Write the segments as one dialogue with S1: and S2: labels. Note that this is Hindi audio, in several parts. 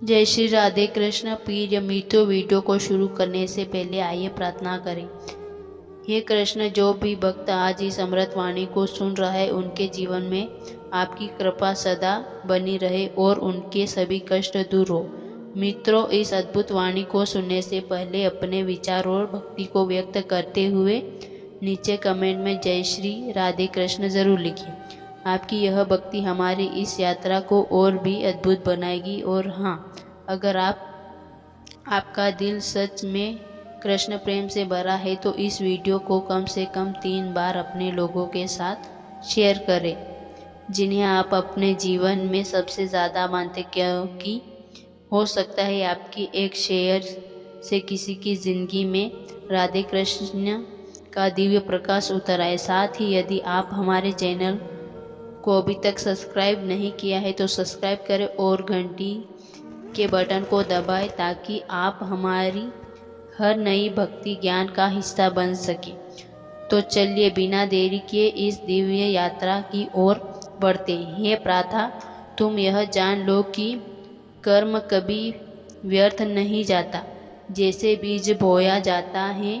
S1: जय श्री राधे कृष्ण। प्रिय मित्रों, वीडियो को शुरू करने से पहले आइए प्रार्थना करें। हे कृष्ण, जो भी भक्त आज इस अमृत वाणी को सुन रहा है उनके जीवन में आपकी कृपा सदा बनी रहे और उनके सभी कष्ट दूर हो। मित्रों, इस अद्भुत वाणी को सुनने से पहले अपने विचार और भक्ति को व्यक्त करते हुए नीचे कमेंट में जय श्री राधे कृष्ण जरूर लिखिए। आपकी यह भक्ति हमारी इस यात्रा को और भी अद्भुत बनाएगी। और हाँ, अगर आपका दिल सच में कृष्ण प्रेम से भरा है तो इस वीडियो को कम से कम 3 बार अपने लोगों के साथ शेयर करें जिन्हें आप अपने जीवन में सबसे ज़्यादा मानते, क्योंकि हो सकता है आपकी एक शेयर से किसी की ज़िंदगी में राधे कृष्ण का दिव्य प्रकाश उतर आए। साथ ही यदि आप हमारे चैनल को अभी तक सब्सक्राइब नहीं किया है तो सब्सक्राइब करें और घंटी के बटन को दबाएं ताकि आप हमारी हर नई भक्ति ज्ञान का हिस्सा बन सके। तो चलिए बिना देरी किए इस दिव्य यात्रा की ओर बढ़ते हैं। हे प्राथा, तुम यह जान लो कि कर्म कभी व्यर्थ नहीं जाता। जैसे बीज बोया जाता है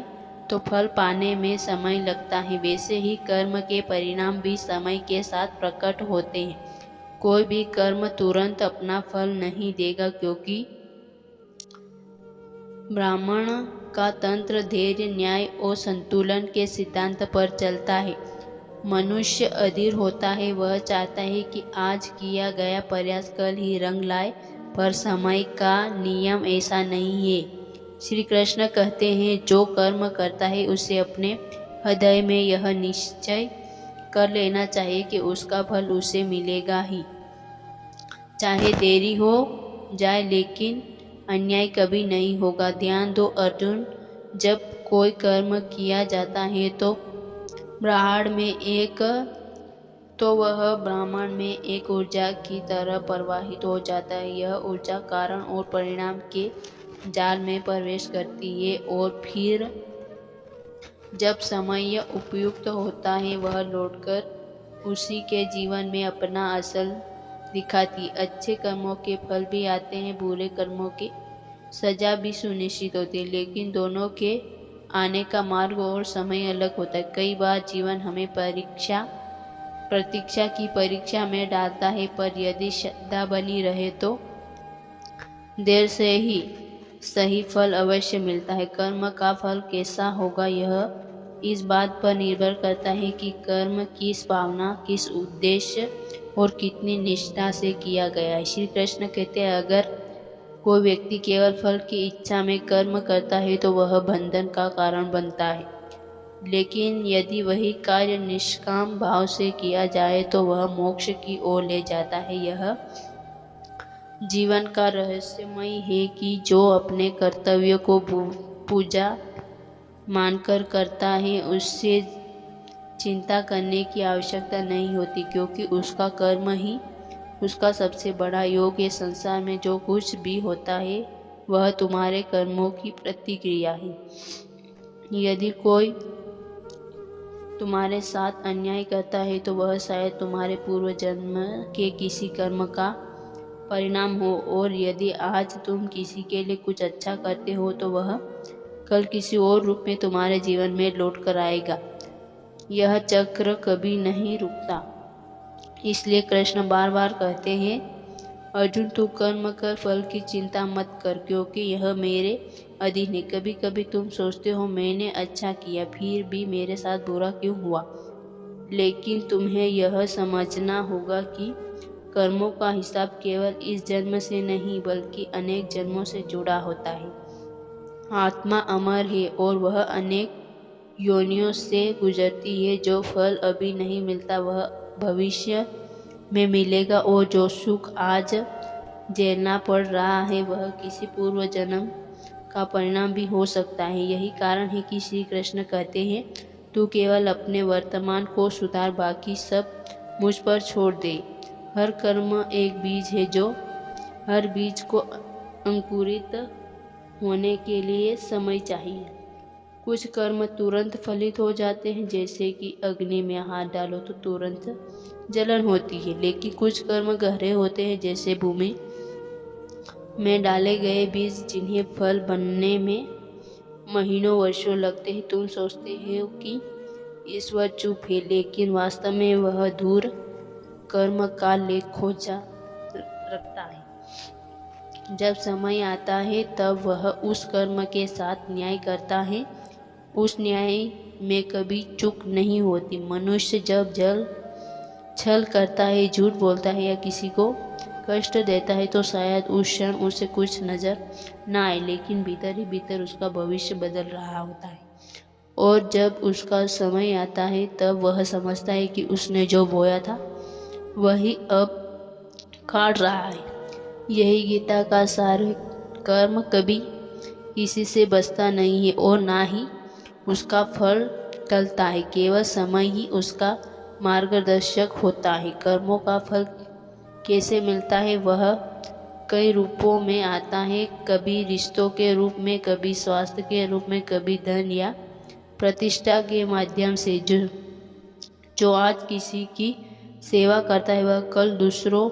S1: तो फल पाने में समय लगता है, वैसे ही कर्म के परिणाम भी समय के साथ प्रकट होते हैं। कोई भी कर्म तुरंत अपना फल नहीं देगा, क्योंकि ब्राह्मण का तंत्र धैर्य, न्याय और संतुलन के सिद्धांत पर चलता है। मनुष्य अधीर होता है, वह चाहता है कि आज किया गया प्रयास कल ही रंग लाए, पर समय का नियम ऐसा नहीं है। श्री कृष्ण कहते हैं, जो कर्म करता है उसे अपने हृदय में यह निश्चय कर लेना चाहिए कि उसका फल उसे मिलेगा ही, चाहे देरी हो जाए, लेकिन अन्याय कभी नहीं होगा। ध्यान दो अर्जुन, जब कोई कर्म किया जाता है तो वह ब्राह्मण में एक ऊर्जा की तरह प्रवाहित हो जाता है। यह ऊर्जा कारण और परिणाम के जाल में प्रवेश करती है और फिर जब समय उपयुक्त होता है वह लौटकर उसी के जीवन में अपना असल दिखाती। अच्छे कर्मों के फल भी आते हैं, बुरे कर्मों की सजा भी सुनिश्चित होती है, लेकिन दोनों के आने का मार्ग और समय अलग होता है। कई बार जीवन हमें प्रतीक्षा की परीक्षा में डालता है, पर यदि श्रद्धा बनी रहे तो देर से ही सही फल अवश्य मिलता है। कर्म का फल कैसा होगा यह इस बात पर निर्भर करता है कि कर्म किस भावना, किस उद्देश्य और कितनी निष्ठा से किया गया है। श्री कृष्ण कहते हैं, अगर कोई व्यक्ति केवल फल की इच्छा में कर्म करता है तो वह बंधन का कारण बनता है, लेकिन यदि वही कार्य निष्काम भाव से किया जाए तो वह मोक्ष की ओर ले जाता है। यह जीवन का रहस्यमय है कि जो अपने कर्तव्य को पूजा मानकर करता है उससे चिंता करने की आवश्यकता नहीं होती, क्योंकि उसका कर्म ही उसका सबसे बड़ा योग है। संसार में जो कुछ भी होता है वह तुम्हारे कर्मों की प्रतिक्रिया है। यदि कोई तुम्हारे साथ अन्याय करता है तो वह शायद तुम्हारे पूर्व जन्म के किसी कर्म का परिणाम हो, और यदि आज तुम किसी के लिए कुछ अच्छा करते हो तो वह कल किसी और रूप में तुम्हारे जीवन में लौट कर आएगा। यह चक्र कभी नहीं रुकता। इसलिए कृष्ण बार बार कहते हैं, अर्जुन तू कर्म कर, फल की चिंता मत कर, क्योंकि यह मेरे अधीन है। कभी कभी तुम सोचते हो मैंने अच्छा किया फिर भी मेरे साथ बुरा क्यों हुआ, लेकिन तुम्हें यह समझना होगा कि कर्मों का हिसाब केवल इस जन्म से नहीं बल्कि अनेक जन्मों से जुड़ा होता है। आत्मा अमर है और वह अनेक योनियों से गुजरती है। जो फल अभी नहीं मिलता वह भविष्य में मिलेगा, और जो सुख आज झेलना पड़ रहा है वह किसी पूर्व जन्म का परिणाम भी हो सकता है। यही कारण है कि श्री कृष्ण कहते हैं, तू केवल अपने वर्तमान को सुधार, बाकी सब मुझ पर छोड़ दे। हर कर्म एक बीज है, जो हर बीज को अंकुरित होने के लिए समय चाहिए। कुछ कर्म तुरंत फलित हो जाते हैं, जैसे कि अग्नि में हाथ डालो तो तुरंत जलन होती है, लेकिन कुछ कर्म गहरे होते हैं, जैसे भूमि में डाले गए बीज जिन्हें फल बनने में महीनों वर्षों लगते हैं। तुम सोचते हो कि ईश्वर चुप है, लेकिन वास्तव में वह दूर कर्म का लेख खोजा रखता है। जब समय आता है तब वह उस कर्म के साथ न्याय करता है। उस न्याय में कभी चूक नहीं होती। मनुष्य जब छल करता है, झूठ बोलता है या किसी को कष्ट देता है तो शायद उस क्षण उसे कुछ नजर ना आए, लेकिन भीतर ही भीतर उसका भविष्य बदल रहा होता है। और जब उसका समय आता है तब वह समझता है कि उसने जो बोया था वही अब काट रहा है। यही गीता का सार है। कर्म कभी किसी से बचता नहीं है और ना ही उसका फल टलता है। केवल समय ही उसका मार्गदर्शक होता है। कर्मों का फल कैसे मिलता है? वह कई रूपों में आता है। कभी रिश्तों के रूप में, कभी स्वास्थ्य के रूप में, कभी धन या प्रतिष्ठा के माध्यम से। जो आज किसी की सेवा करता है वह कल दूसरों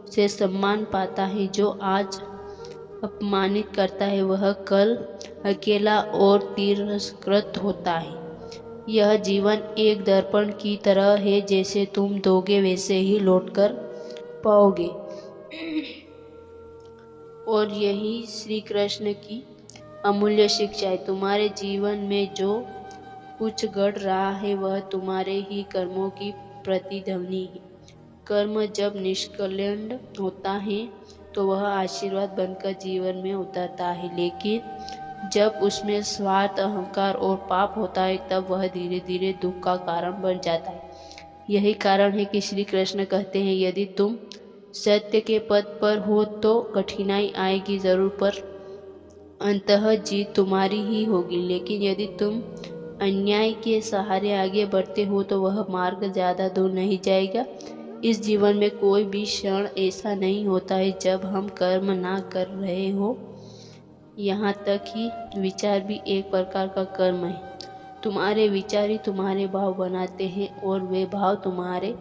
S1: से सम्मान पाता है। जो आज अपमानित करता है वह कल अकेला और तिरस्कृत होता है। यह जीवन एक दर्पण की तरह है। जैसे तुम दोगे वैसे ही लौटकर पाओगे। और यही श्री कृष्ण की अमूल्य शिक्षा है। तुम्हारे जीवन में जो कुछ घट रहा है वह तुम्हारे ही कर्मों की प्रतिध्वनि है। कर्म जब निष्कलंक होता है तो वह आशीर्वाद बनकर जीवन में उतरता है, लेकिन जब उसमें स्वार्थ, अहंकार और पाप होता है तब वह धीरे धीरे दुख का कारण बन जाता है। यही कारण है कि श्री कृष्ण कहते हैं, यदि तुम सत्य के पथ पर हो तो कठिनाई आएगी जरूर, पर अंततः जीत तुम्हारी ही होगी। लेकिन यदि तुम अन्याय के सहारे आगे बढ़ते हो तो वह मार्ग ज़्यादा दूर नहीं जाएगा। इस जीवन में कोई भी क्षण ऐसा नहीं होता है जब हम कर्म ना कर रहे हो। यहाँ तक कि विचार भी एक प्रकार का कर्म है। तुम्हारे विचार ही तुम्हारे भाव बनाते हैं और वे भाव तुम्हारे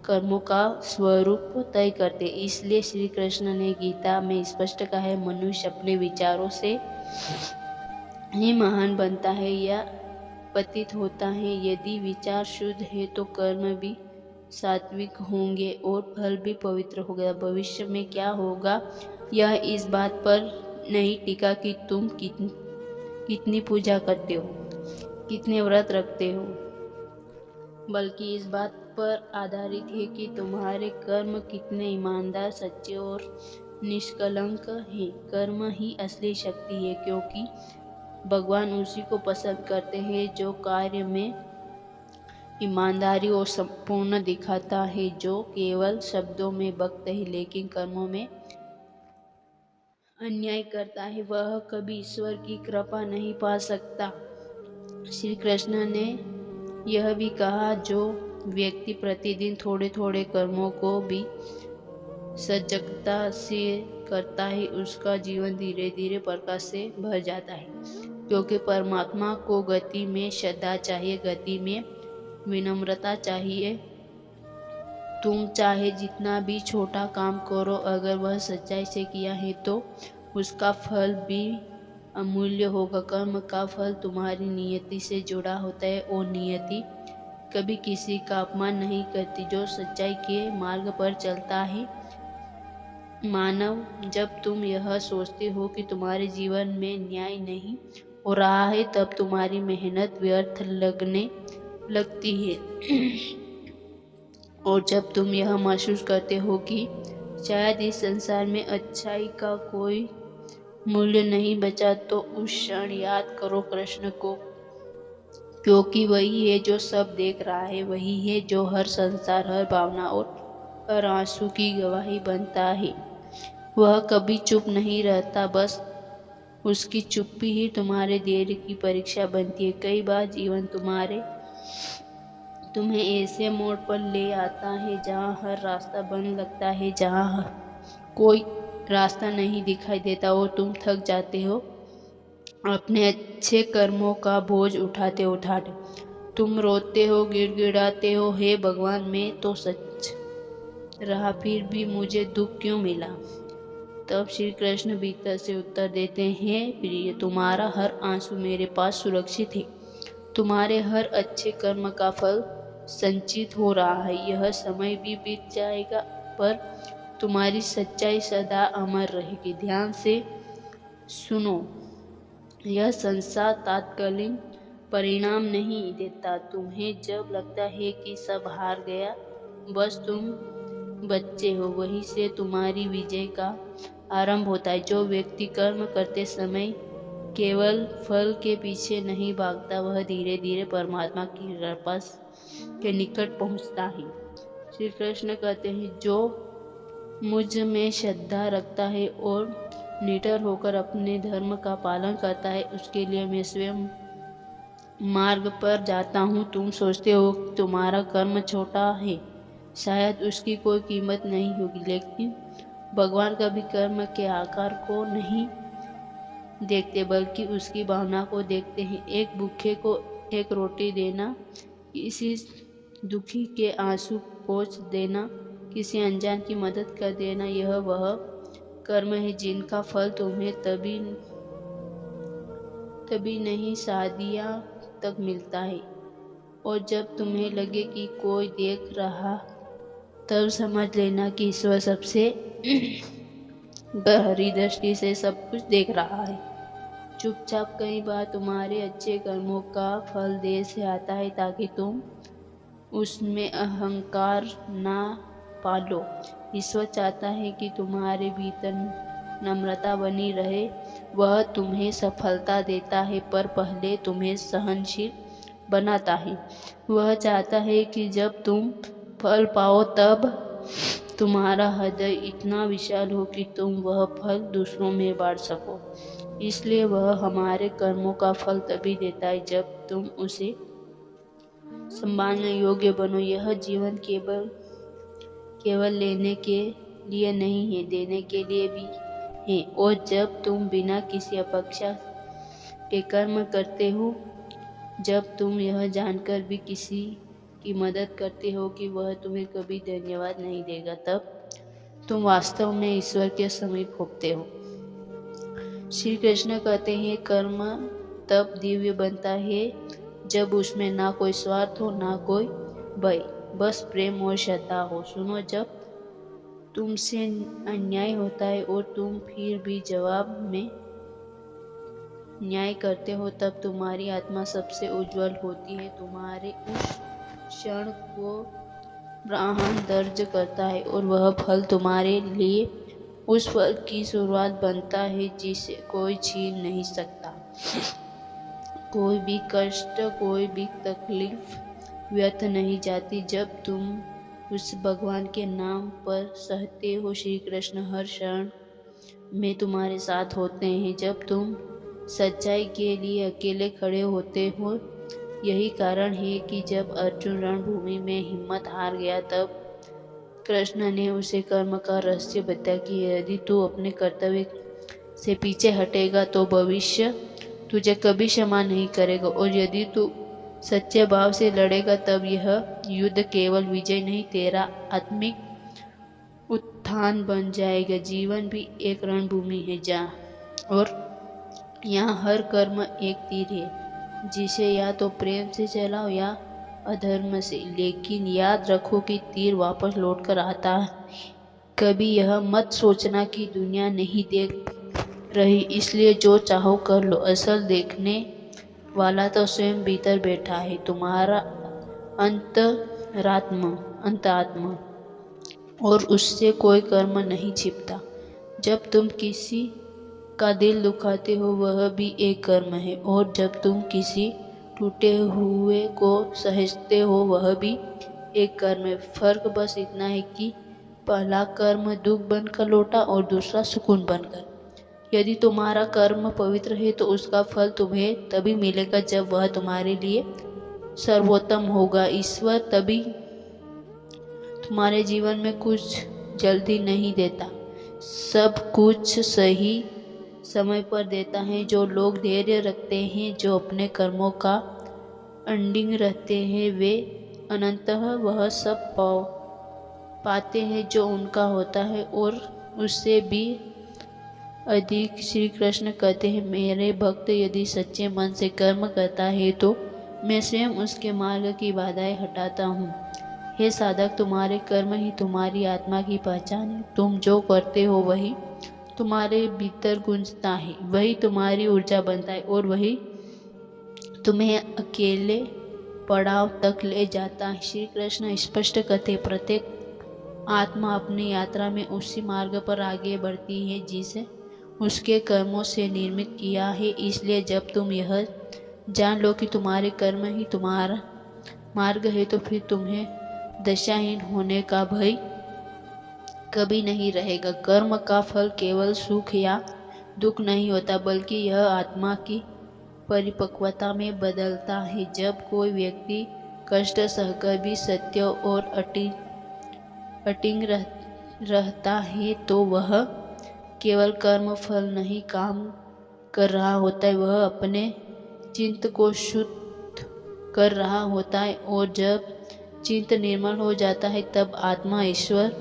S1: कर्मों का स्वरूप तय करते हैं। इसलिए श्री कृष्ण ने गीता में स्पष्ट कहा है, मनुष्य अपने विचारों से ही महान बनता है या पतित होता है। यदि विचार शुद्ध है तो कर्म भी सात्विक होंगे और फल भी पवित्र होगा। भविष्य में क्या होगा यह इस बात पर नहीं टिका कि तुम कितनी पूजा करते हो, कितने व्रत रखते हो, बल्कि इस बात पर आधारित है कि तुम्हारे कर्म कितने ईमानदार, सच्चे और निष्कलंक हैं। कर्म ही असली शक्ति है, क्योंकि भगवान उसी को पसंद करते हैं जो कार्य में ईमानदारी और संपूर्ण दिखाता है। जो केवल शब्दों में भक्त है लेकिन कर्मों में अन्याय करता है वह कभी ईश्वर की कृपा नहीं पा सकता। श्री कृष्ण ने यह भी कहा, जो व्यक्ति प्रतिदिन थोड़े थोड़े कर्मों को भी सजगता से करता है उसका जीवन धीरे धीरे प्रकाश से भर जाता है। क्योंकि परमात्मा को गति में श्रद्धा चाहिए, गति में विनम्रता चाहिए। तुम चाहे जितना भी छोटा काम करो, अगर वह सच्चाई से किया है तो उसका फल भी अमूल्य होगा। कर्म का फल तुम्हारी नियति से जुड़ा होता है और नियति कभी किसी का अपमान नहीं करती। जो सच्चाई के मार्ग पर चलता है मानव, जब तुम यह सोचते हो कि तुम्हारे जीवन में न्याय नहीं हो रहा है तब तुम्हारी मेहनत व्यर्थ लगने लगती है। और जब तुम यह महसूस करते हो कि शायद इस संसार में अच्छाई का कोई मूल्य नहीं बचा, तो उस क्षण याद करो कृष्ण को, क्योंकि वही है जो सब देख रहा है, वही है जो हर संसार, हर भावना और हर आंसू की गवाही बनता है। वह कभी चुप नहीं रहता, बस उसकी चुप्पी ही तुम्हारे धैर्य की परीक्षा बनती है। कई बार जीवन तुम्हें ऐसे मोड़ पर ले आता है जहाँ हर रास्ता बंद लगता है, जहाँ कोई रास्ता नहीं दिखाई देता और तुम थक जाते हो अपने अच्छे कर्मों का बोझ उठाते उठाते। तुम रोते हो, गिड़गिड़ाते हो, हे भगवान मैं तो सच रहा, फिर भी मुझे दुख क्यों मिला। तब श्री कृष्ण भीतर से उत्तर देते हैं, प्रिय, तुम्हारा हर आंसू मेरे पास सुरक्षित है। तुम्हारे हर अच्छे कर्म का फल संचित हो रहा है। यह समय भी बीत जाएगा, पर तुम्हारी सच्चाई सदा अमर रहेगी। ध्यान से सुनो, यह संसार तात्कालिक परिणाम नहीं देता। तुम्हें जब लगता है कि सब हार गया, बस तुम बच्चे हो, वहीं से तुम्हारी विजय का आरंभ होता है। जो व्यक्ति कर्म करते समय केवल फल के पीछे नहीं भागता, वह धीरे धीरे परमात्मा की कृपा के निकट पहुंचता है। श्री कृष्ण कहते हैं, जो मुझ में श्रद्धा रखता है और निडर होकर अपने धर्म का पालन करता है, उसके लिए मैं स्वयं मार्ग पर जाता हूँ। तुम सोचते हो कि तुम्हारा कर्म छोटा है, शायद उसकी कोई कीमत नहीं होगी, लेकिन भगवान कभी कर्म के आकार को नहीं देखते, बल्कि उसकी भावना को देखते हैं। एक भूखे को एक रोटी देना, किसी दुखी के आंसू पोंछ देना, किसी अनजान की मदद कर देना, यह वह कर्म है जिनका फल तुम्हें तभी नहीं शादियाँ तक मिलता है। और जब तुम्हें लगे कि कोई देख रहा, तब समझ लेना कि ईश्वर सबसे गहरी दृष्टि से सब कुछ देख रहा है। चुपचाप कई बार तुम्हारे अच्छे कर्मों का फल देर से आता है, ताकि तुम उसमें अहंकार ना पालो। ईश्वर चाहता है कि तुम्हारे भीतर नम्रता बनी रहे। वह तुम्हें सफलता देता है, पर पहले तुम्हें सहनशील बनाता है। वह चाहता है कि जब तुम फल पाओ, तब तुम्हारा हृदय इतना विशाल हो कि तुम वह फल दूसरों में बांट सको। इसलिए वह हमारे कर्मों का फल तभी देता है जब तुम उसे संभालने योग्य बनो। यह जीवन केवल लेने के लिए नहीं है, देने के लिए भी है। और जब तुम बिना किसी अपेक्षा के कर्म करते हो, जब तुम यह जानकर भी किसी की मदद करते हो कि वह तुम्हें कभी धन्यवाद नहीं देगा, तब तुम वास्तव में ईश्वर के समीप होते हो। श्री कृष्ण कहते हैं, कर्म तब दिव्य बनता है जब उसमें ना कोई स्वार्थ हो, ना कोई भय, बस प्रेम और श्रद्धा हो। सुनो, जब तुमसे अन्याय होता है और तुम फिर भी जवाब में न्याय करते हो, तब तुम्हारी आत्मा सबसे उज्जवल होती है। तुम्हारे उस क्षण को ब्रह्मांड दर्ज करता है और वह फल तुम्हारे लिए उस फल की शुरुआत बनता है जिसे कोई छीन नहीं सकता। कोई भी कष्ट, कोई भी तकलीफ व्यर्थ नहीं जाती जब तुम उस भगवान के नाम पर सहते हो। श्री कृष्ण हर क्षण में तुम्हारे साथ होते हैं जब तुम सच्चाई के लिए अकेले खड़े होते हो। यही कारण है कि जब अर्जुन रणभूमि में हिम्मत हार गया, तब कृष्ण ने उसे कर्म का रहस्य बताया कि यदि तू अपने कर्तव्य से पीछे हटेगा तो भविष्य तुझे कभी क्षमा नहीं करेगा, और यदि तू सच्चे भाव से लड़ेगा, तब यह युद्ध केवल विजय नहीं, तेरा आत्मिक उत्थान बन जाएगा। जीवन भी एक रणभूमि है और यहाँ हर कर्म एक तीर है, जिसे या तो प्रेम से चलाओ या अधर्म से, लेकिन याद रखो कि तीर वापस लौट कर आता है। कभी यह मत सोचना कि दुनिया नहीं देख रही, इसलिए जो चाहो कर लो। असल देखने वाला तो स्वयं भीतर बैठा है, तुम्हारा अंतरात्मा, और उससे कोई कर्म नहीं छिपता। जब तुम किसी का दिल दुखाते हो, वह भी एक कर्म है, और जब तुम किसी टूटे हुए को सहजते हो, वह भी एक कर्म है। फर्क बस इतना है कि पहला कर्म दुख बनकर लौटा और दूसरा सुकून बनकर। यदि तुम्हारा कर्म पवित्र है, तो उसका फल तुम्हें तभी मिलेगा जब वह तुम्हारे लिए सर्वोत्तम होगा। ईश्वर तभी तुम्हारे जीवन में कुछ जल्दी नहीं देता, सब कुछ सही समय पर देता है। जो लोग धैर्य रखते हैं, जो अपने कर्मों का अडिग रहते हैं, वे अनंतः वह सब पाते हैं जो उनका होता है, और उससे भी अधिक श्री कृष्ण कहते हैं, मेरे भक्त यदि सच्चे मन से कर्म करता है तो मैं स्वयं उसके मार्ग की बाधाएं हटाता हूँ। हे साधक, तुम्हारे कर्म ही तुम्हारी आत्मा की पहचान है। तुम जो करते हो वही तुम्हारे भीतर गूंजता है, वही तुम्हारी ऊर्जा बनता है और वही तुम्हें अकेले पड़ाव तक ले जाता है। श्री कृष्ण स्पष्ट कहते, प्रत्येक आत्मा अपनी यात्रा में उसी मार्ग पर आगे बढ़ती है जिसे उसके कर्मों से निर्मित किया है। इसलिए जब तुम यह जान लो कि तुम्हारे कर्म ही तुम्हारा मार्ग है तो फिर तुम्हें दशाहीन होने का भय कभी नहीं रहेगा। कर्म का फल केवल सुख या दुख नहीं होता, बल्कि यह आत्मा की परिपक्वता में बदलता है। जब कोई व्यक्ति कष्ट सहकर भी सत्य और अटिंग रहता है तो वह केवल कर्म फल नहीं काम कर रहा होता है, वह अपने चित्त को शुद्ध कर रहा होता है। और जब चित्त निर्मल हो जाता है तब आत्मा ईश्वर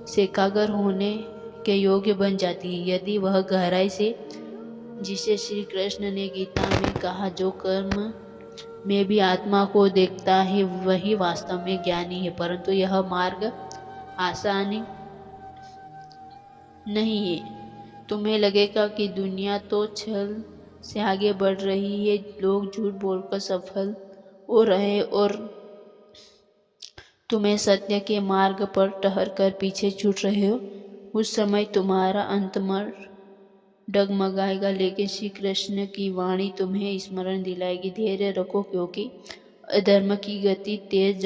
S1: से एकाग्र होने के योग्य बन जाती है। यदि वह गहराई से, जिसे श्री कृष्ण ने गीता में कहा, जो कर्म में भी आत्मा को देखता है वही वास्तव में ज्ञानी है। परंतु यह मार्ग आसानी नहीं है। तुम्हें लगेगा कि दुनिया तो छल से आगे बढ़ रही है, लोग झूठ बोलकर सफल हो रहे और तुम्हें सत्य के मार्ग पर ठहर कर पीछे छूट रहे हो। उस समय तुम्हारा अंतमन डगमगाएगा, लेकिन श्री कृष्ण की वाणी तुम्हें स्मरण दिलाएगी, धैर्य रखो, क्योंकि अधर्म की गति तेज